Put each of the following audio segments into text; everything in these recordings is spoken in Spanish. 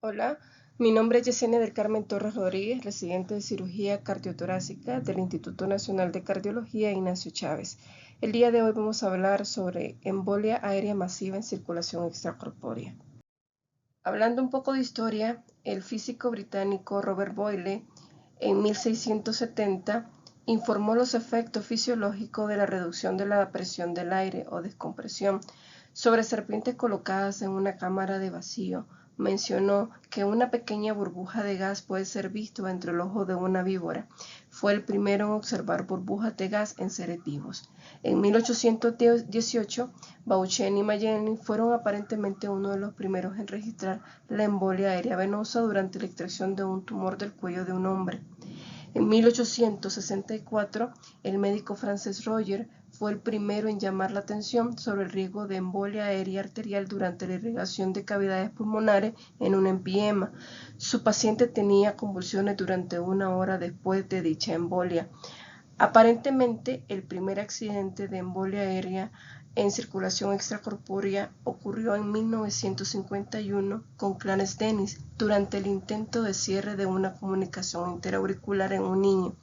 Hola, mi nombre es Yesenia del Carmen Torres Rodríguez, residente de cirugía cardiotorácica del Instituto Nacional de Cardiología Ignacio Chávez. El día de hoy vamos a hablar sobre embolia aérea masiva en circulación extracorpórea. Hablando un poco de historia, el físico británico Robert Boyle en 1670 informó los efectos fisiológicos de la reducción de la presión del aire o descompresión sobre serpientes colocadas en una cámara de vacío. Mencionó que una pequeña burbuja de gas puede ser visto entre el ojo de una víbora. Fue el primero en observar burbujas de gas en seres vivos. En 1818, Bauchen y Magellan fueron aparentemente uno de los primeros en registrar la embolia aérea venosa durante la extracción de un tumor del cuello de un hombre. En 1864, el médico francés Roger fue el primero en llamar la atención sobre el riesgo de embolia aérea arterial durante la irrigación de cavidades pulmonares en un empiema. Su paciente tenía convulsiones durante una hora después de dicha embolia. Aparentemente, el primer accidente de embolia aérea en circulación extracorpórea ocurrió en 1951 con Clarence Dennis durante el intento de cierre de una comunicación interauricular en un niño.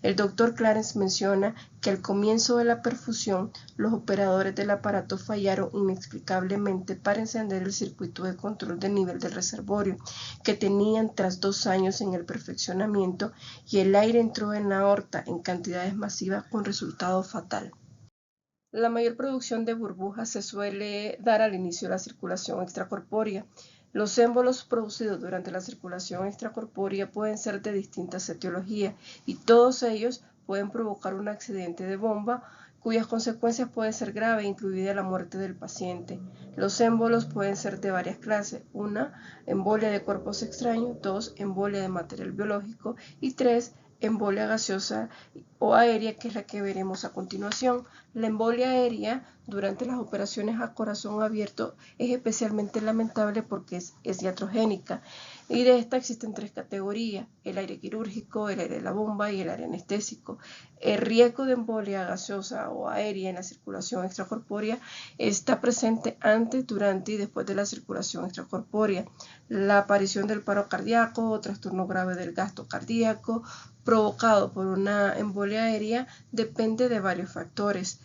El doctor Clarence menciona que al comienzo de la perfusión, los operadores del aparato fallaron inexplicablemente para encender el circuito de control de nivel del reservorio, que tenían tras 2 años en el perfeccionamiento, y el aire entró en la aorta en cantidades masivas con resultado fatal. La mayor producción de burbujas se suele dar al inicio de la circulación extracorpórea. Los émbolos producidos durante la circulación extracorpórea pueden ser de distintas etiologías y todos ellos pueden provocar un accidente de bomba cuyas consecuencias pueden ser graves, incluida la muerte del paciente. Los émbolos pueden ser de varias clases: 1, embolia de cuerpos extraños; 2, embolia de material biológico; y 3, embolia gaseosa o aérea, que es la que veremos a continuación. La embolia aérea durante las operaciones a corazón abierto es especialmente lamentable porque es iatrogénica, y de esta existen 3 categorías: el aire quirúrgico, el aire de la bomba y el aire anestésico. El riesgo de embolia gaseosa o aérea en la circulación extracorpórea está presente antes, durante y después de la circulación extracorpórea. La aparición del paro cardíaco o trastorno grave del gasto cardíaco provocado por una embolia aérea depende de varios factores.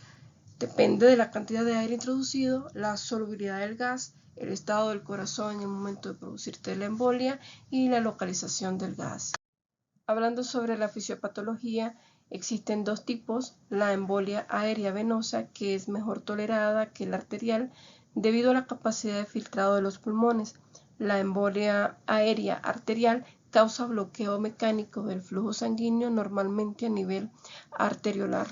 Depende de la cantidad de aire introducido, la solubilidad del gas, el estado del corazón en el momento de producirte la embolia y la localización del gas. Hablando sobre la fisiopatología, existen 2 tipos: la embolia aérea venosa, que es mejor tolerada que la arterial debido a la capacidad de filtrado de los pulmones. La embolia aérea arterial causa bloqueo mecánico del flujo sanguíneo, normalmente a nivel arteriolar.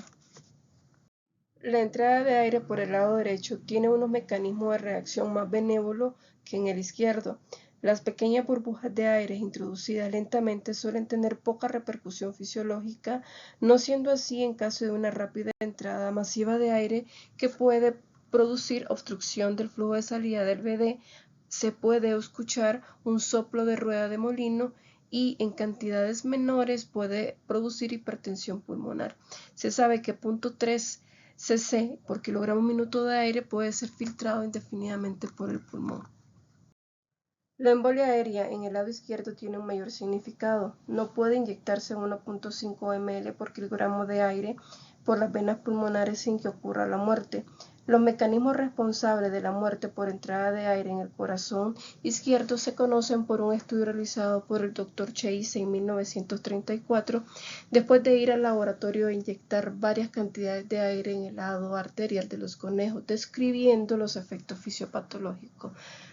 La entrada de aire por el lado derecho tiene unos mecanismos de reacción más benévolos que en el izquierdo. Las pequeñas burbujas de aire introducidas lentamente suelen tener poca repercusión fisiológica, no siendo así en caso de una rápida entrada masiva de aire que puede producir obstrucción del flujo de salida del BD. Se puede escuchar un soplo de rueda de molino y en cantidades menores puede producir hipertensión pulmonar. Se sabe que 0.3 cc por kilogramo minuto de aire puede ser filtrado indefinidamente por el pulmón. La embolia aérea en el lado izquierdo tiene un mayor significado. No puede inyectarse 1.5 ml por kilogramo de aire por las venas pulmonares sin que ocurra la muerte. Los mecanismos responsables de la muerte por entrada de aire en el corazón izquierdo se conocen por un estudio realizado por el Dr. Chase en 1934, después de ir al laboratorio e inyectar varias cantidades de aire en el lado arterial de los conejos, describiendo los efectos fisiopatológicos.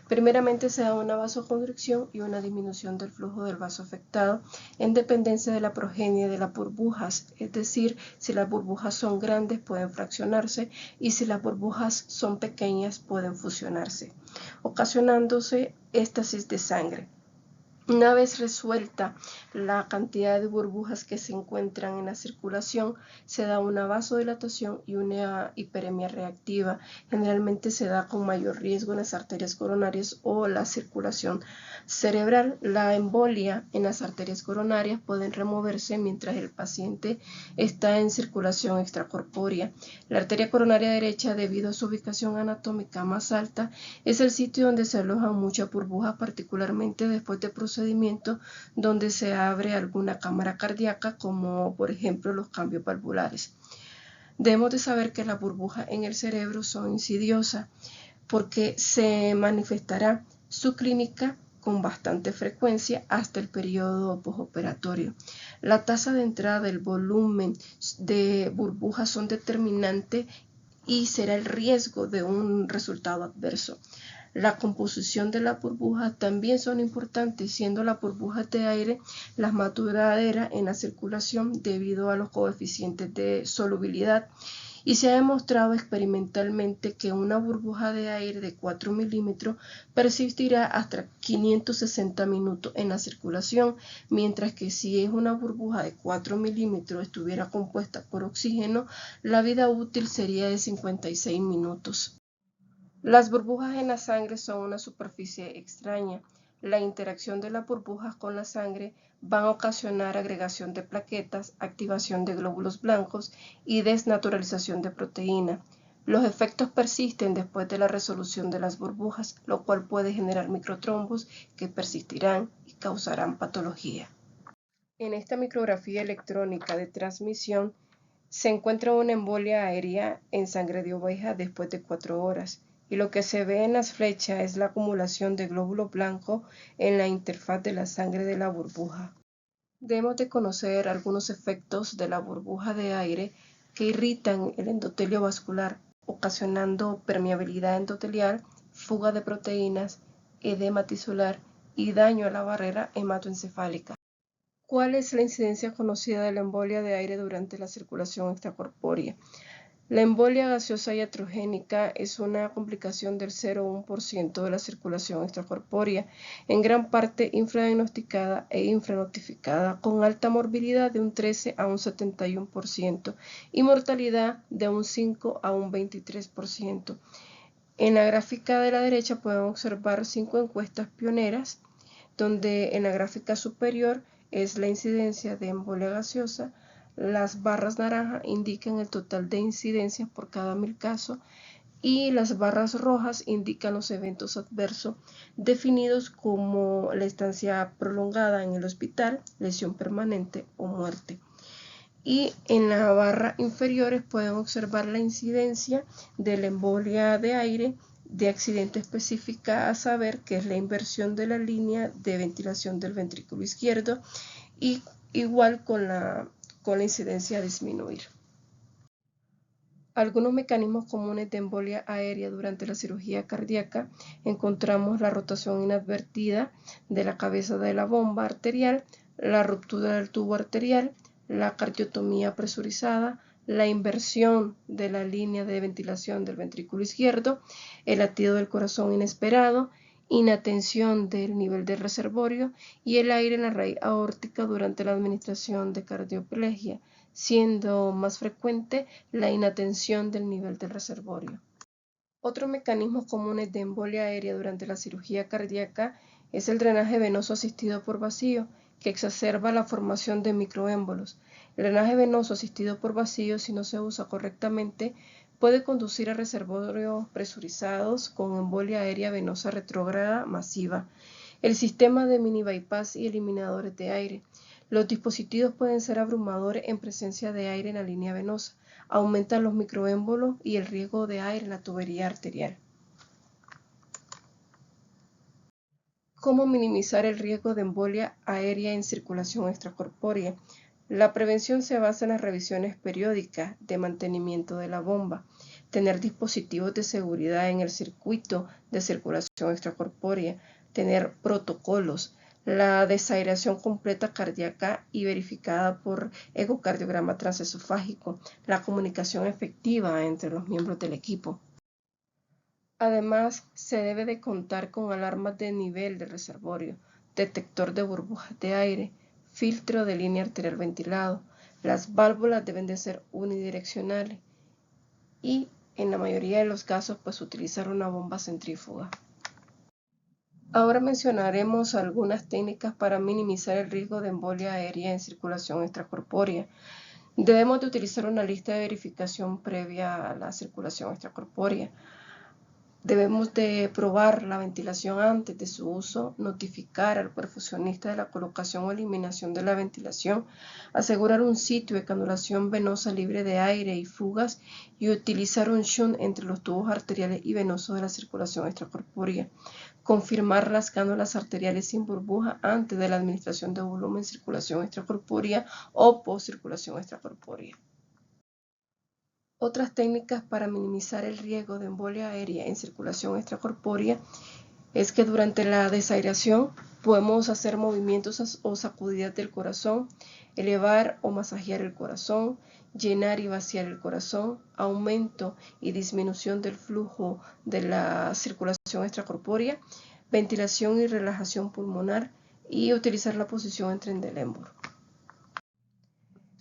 Primeramente se da una vasoconstricción y una disminución del flujo del vaso afectado en dependencia de la progenie de las burbujas, es decir, si las burbujas son grandes pueden fraccionarse y si las burbujas son pequeñas pueden fusionarse, ocasionándose éstasis de sangre. Una vez resuelta la cantidad de burbujas que se encuentran en la circulación, se da una vasodilatación y una hiperemia reactiva. Generalmente se da con mayor riesgo en las arterias coronarias o la circulación cerebral. La embolia en las arterias coronarias pueden removerse mientras el paciente está en circulación extracorpórea. La arteria coronaria derecha, debido a su ubicación anatómica más alta, es el sitio donde se alojan muchas burbujas, particularmente después de procedimiento donde se abre alguna cámara cardíaca, como por ejemplo los cambios valvulares. Debemos de saber que las burbujas en el cerebro son insidiosas porque se manifestará su clínica con bastante frecuencia hasta el periodo postoperatorio. La tasa de entrada del volumen de burbujas son determinantes y será el riesgo de un resultado adverso. La composición de las burbujas también son importantes, siendo las burbujas de aire las más duraderas en la circulación debido a los coeficientes de solubilidad, y se ha demostrado experimentalmente que una burbuja de aire de 4 milímetros persistirá hasta 560 minutos en la circulación, mientras que si es una burbuja de 4 milímetros estuviera compuesta por oxígeno, la vida útil sería de 56 minutos. Las burbujas en la sangre son una superficie extraña. La interacción de las burbujas con la sangre va a ocasionar agregación de plaquetas, activación de glóbulos blancos y desnaturalización de proteína. Los efectos persisten después de la resolución de las burbujas, lo cual puede generar microtrombos que persistirán y causarán patología. En esta micrografía electrónica de transmisión se encuentra una embolia aérea en sangre de oveja después de 4 horas. Y lo que se ve en las flechas es la acumulación de glóbulo blanco en la interfaz de la sangre de la burbuja. Debemos de conocer algunos efectos de la burbuja de aire que irritan el endotelio vascular, ocasionando permeabilidad endotelial, fuga de proteínas, edema tisular y daño a la barrera hematoencefálica. ¿Cuál es la incidencia conocida de la embolia de aire durante la circulación extracorpórea? La embolia gaseosa iatrogénica es una complicación del 0,1% de la circulación extracorpórea, en gran parte infradiagnosticada e infranotificada, con alta morbilidad de un 13 a un 71% y mortalidad de un 5 a un 23%. En la gráfica de la derecha pueden observar 5 encuestas pioneras, donde en la gráfica superior es la incidencia de embolia gaseosa. Las barras naranjas indican el total de incidencias por cada 1000 casos y las barras rojas indican los eventos adversos definidos como la estancia prolongada en el hospital, lesión permanente o muerte. Y en la barra inferiores pueden observar la incidencia de la embolia de aire de accidente específica, a saber que es la inversión de la línea de ventilación del ventrículo izquierdo, y igual con la incidencia a disminuir. Algunos mecanismos comunes de embolia aérea durante la cirugía cardíaca: encontramos la rotación inadvertida de la cabeza de la bomba arterial, la ruptura del tubo arterial, la cardiotomía presurizada, la inversión de la línea de ventilación del ventrículo izquierdo, el latido del corazón inesperado, inatención del nivel del reservorio y el aire en la raíz aórtica durante la administración de cardioplegia, siendo más frecuente la inatención del nivel del reservorio. Otros mecanismos comunes de embolia aérea durante la cirugía cardíaca es el drenaje venoso asistido por vacío, que exacerba la formación de microémbolos. El drenaje venoso asistido por vacío, si no se usa correctamente, puede conducir a reservorios presurizados con embolia aérea venosa retrógrada masiva. El sistema de mini bypass y eliminadores de aire. Los dispositivos pueden ser abrumadores en presencia de aire en la línea venosa, aumentan los microémbolos y el riesgo de aire en la tubería arterial. ¿Cómo minimizar el riesgo de embolia aérea en circulación extracorpórea? La prevención se basa en las revisiones periódicas de mantenimiento de la bomba, tener dispositivos de seguridad en el circuito de circulación extracorpórea, tener protocolos, la desaireación completa cardíaca y verificada por ecocardiograma transesofágico, la comunicación efectiva entre los miembros del equipo. Además, se debe de contar con alarmas de nivel de reservorio, detector de burbujas de aire, filtro de línea arterial ventilado. Las válvulas deben de ser unidireccionales y en la mayoría de los casos pues utilizar una bomba centrífuga. Ahora mencionaremos algunas técnicas para minimizar el riesgo de embolia aérea en circulación extracorpórea. Debemos de utilizar una lista de verificación previa a la circulación extracorpórea. Debemos de probar la ventilación antes de su uso, notificar al perfusionista de la colocación o eliminación de la ventilación, asegurar un sitio de canulación venosa libre de aire y fugas y utilizar un shunt entre los tubos arteriales y venosos de la circulación extracorpórea. Confirmar las cánulas arteriales sin burbuja antes de la administración de volumen en circulación extracorpórea o post circulación extracorpórea. Otras técnicas para minimizar el riesgo de embolia aérea en circulación extracorpórea es que durante la desaireación podemos hacer movimientos o sacudidas del corazón, elevar o masajear el corazón, llenar y vaciar el corazón, aumento y disminución del flujo de la circulación extracorpórea, ventilación y relajación pulmonar y utilizar la posición en Trendelenburg.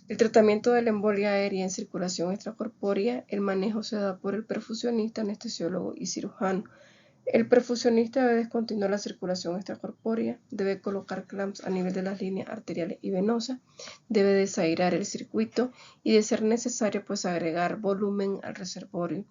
El tratamiento de la embolia aérea en circulación extracorpórea, el manejo se da por el perfusionista, anestesiólogo y cirujano. El perfusionista debe descontinuar la circulación extracorpórea, debe colocar clamps a nivel de las líneas arteriales y venosas, debe desairar el circuito y, de ser necesario, pues agregar volumen al reservorio.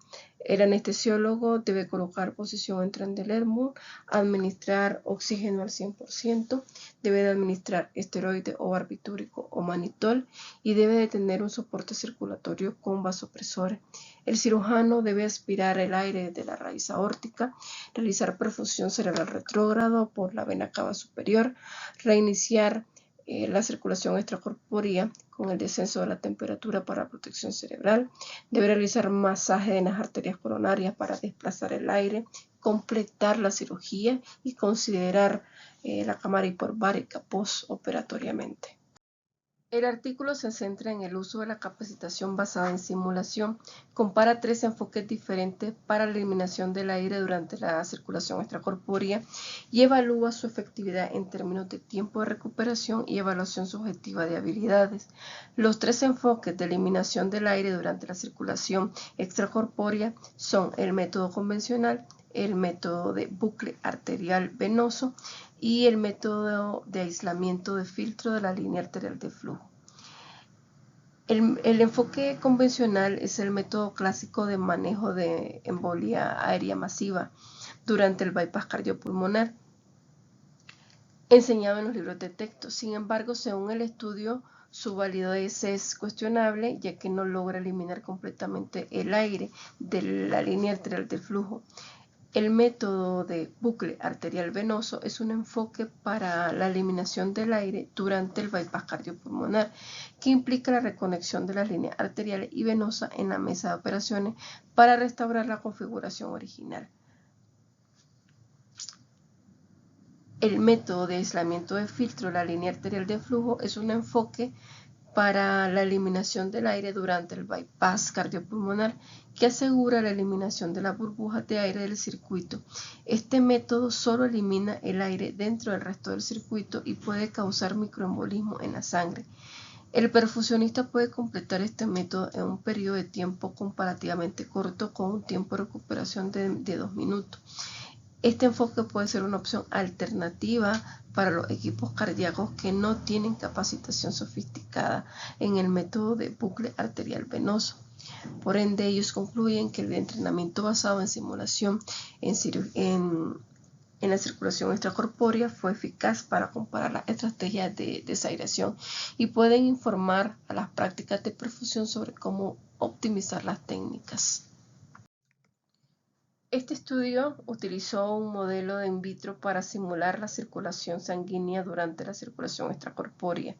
El anestesiólogo debe colocar posición en Trendelenburg, administrar oxígeno al 100%, debe de administrar esteroide o barbitúrico o manitol y debe de tener un soporte circulatorio con vasopresores. El cirujano debe aspirar el aire desde la raíz aórtica, realizar perfusión cerebral retrógrado por la vena cava superior, reiniciar la circulación extracorpórea con el descenso de la temperatura para protección cerebral, debe realizar masaje en las arterias coronarias para desplazar el aire, completar la cirugía y considerar la cámara hiperbárica postoperatoriamente. El artículo se centra en el uso de la capacitación basada en simulación. Compara tres enfoques diferentes para la eliminación del aire durante la circulación extracorpórea y evalúa su efectividad en términos de tiempo de recuperación y evaluación subjetiva de habilidades. Los tres enfoques de eliminación del aire durante la circulación extracorpórea son el método convencional, el método de bucle arterial venoso y el método de aislamiento de filtro de la línea arterial de flujo. El enfoque convencional es el método clásico de manejo de embolia aérea masiva durante el bypass cardiopulmonar, enseñado en los libros de texto. Sin embargo, según el estudio, su validez es cuestionable, ya que no logra eliminar completamente el aire de la línea arterial del flujo. El método de bucle arterial venoso es un enfoque para la eliminación del aire durante el bypass cardiopulmonar, que implica la reconexión de las líneas arteriales y venosas en la mesa de operaciones para restaurar la configuración original. El método de aislamiento de filtro de la línea arterial de flujo es un enfoque para la eliminación del aire durante el bypass cardiopulmonar, que asegura la eliminación de las burbujas de aire del circuito. Este método solo elimina el aire dentro del resto del circuito y puede causar microembolismo en la sangre. El perfusionista puede completar este método en un periodo de tiempo comparativamente corto, con un tiempo de recuperación de 2 minutos. Este enfoque puede ser una opción alternativa para los equipos cardíacos que no tienen capacitación sofisticada en el método de bucle arterial venoso. Por ende, ellos concluyen que el entrenamiento basado en simulación en la circulación extracorpórea fue eficaz para comparar las estrategias de desaireación y pueden informar a las prácticas de perfusión sobre cómo optimizar las técnicas. Este estudio utilizó un modelo in vitro para simular la circulación sanguínea durante la circulación extracorpórea.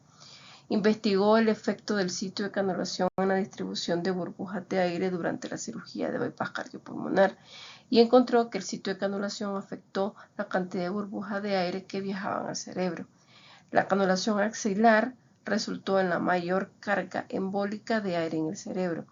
Investigó el efecto del sitio de canulación en la distribución de burbujas de aire durante la cirugía de bypass cardiopulmonar y encontró que el sitio de canulación afectó la cantidad de burbujas de aire que viajaban al cerebro. La canulación axilar resultó en la mayor carga embólica de aire en el cerebro.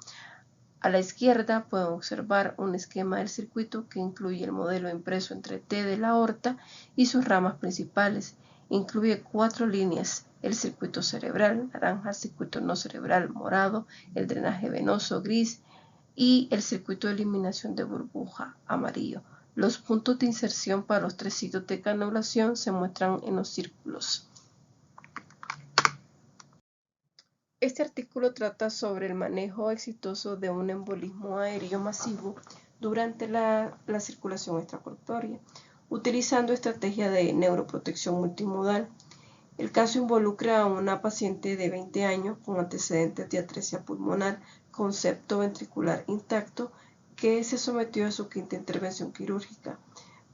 A la izquierda pueden observar un esquema del circuito que incluye el modelo impreso en 3D de la aorta y sus ramas principales. Incluye 4 líneas: el circuito cerebral, naranja; el circuito no cerebral, morado; el drenaje venoso, gris; y el circuito de eliminación de burbuja, amarillo. Los puntos de inserción para los 3 sitios de canulación se muestran en los círculos. Este artículo trata sobre el manejo exitoso de un embolismo aéreo masivo durante la circulación extracorpórea, utilizando estrategia de neuroprotección multimodal. El caso involucra a una paciente de 20 años con antecedentes de atresia pulmonar con septo ventricular intacto que se sometió a su 5ª intervención quirúrgica.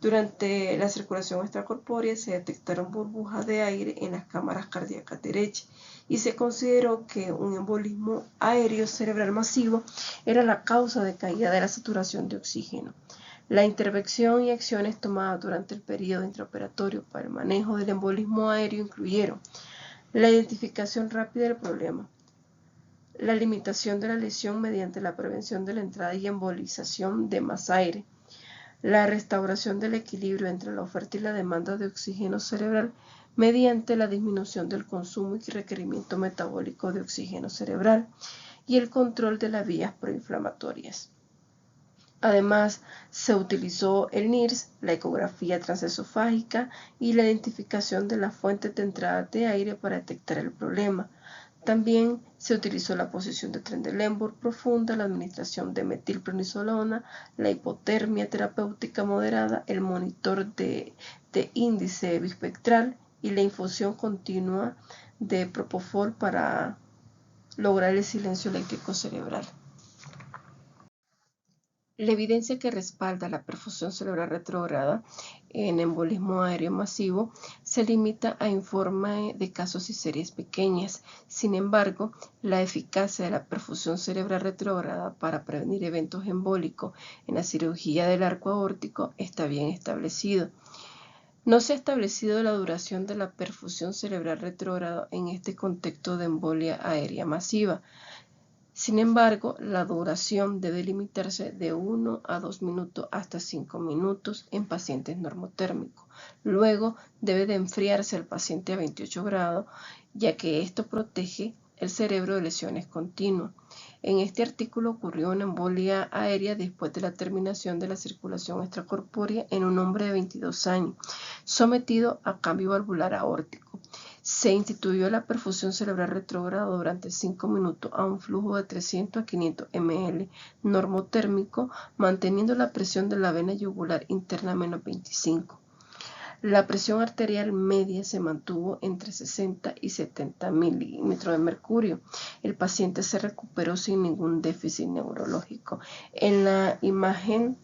Durante la circulación extracorpórea se detectaron burbujas de aire en las cámaras cardíacas derechas y se consideró que un embolismo aéreo cerebral masivo era la causa de caída de la saturación de oxígeno. La intervención y acciones tomadas durante el periodo intraoperatorio para el manejo del embolismo aéreo incluyeron la identificación rápida del problema, la limitación de la lesión mediante la prevención de la entrada y embolización de más aire, la restauración del equilibrio entre la oferta y la demanda de oxígeno cerebral mediante la disminución del consumo y requerimiento metabólico de oxígeno cerebral, y el control de las vías proinflamatorias. Además, se utilizó el NIRS, la ecografía transesofágica y la identificación de las fuentes de entrada de aire para detectar el problema. También se utilizó la posición de Trendelenburg profunda, la administración de metilprednisolona, la hipotermia terapéutica moderada, el monitor de índice bispectral y la infusión continua de propofol para lograr el silencio eléctrico cerebral. La evidencia que respalda la perfusión cerebral retrógrada en embolismo aéreo masivo se limita a informe de casos y series pequeñas. Sin embargo, la eficacia de la perfusión cerebral retrógrada para prevenir eventos embólicos en la cirugía del arco aórtico está bien establecido. No se ha establecido la duración de la perfusión cerebral retrógrada en este contexto de embolia aérea masiva. Sin embargo, la duración debe limitarse de 1 a 2 minutos hasta 5 minutos en pacientes normotérmicos. Luego debe de enfriarse el paciente a 28 grados, ya que esto protege el cerebro de lesiones continuas. En este artículo ocurrió una embolia aérea después de la terminación de la circulación extracorpórea en un hombre de 22 años, sometido a cambio valvular aórtico. Se instituyó la perfusión cerebral retrógrada durante 5 minutos a un flujo de 300 a 500 ml normotérmico, manteniendo la presión de la vena yugular interna a menos 25. La presión arterial media se mantuvo entre 60 y 70 milímetros de mercurio. El paciente se recuperó sin ningún déficit neurológico. En la imagen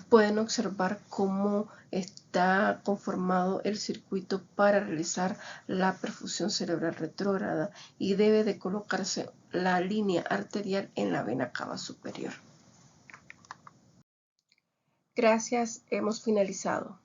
pueden observar cómo está conformado el circuito para realizar la perfusión cerebral retrógrada y debe de colocarse la línea arterial en la vena cava superior. Gracias, hemos finalizado.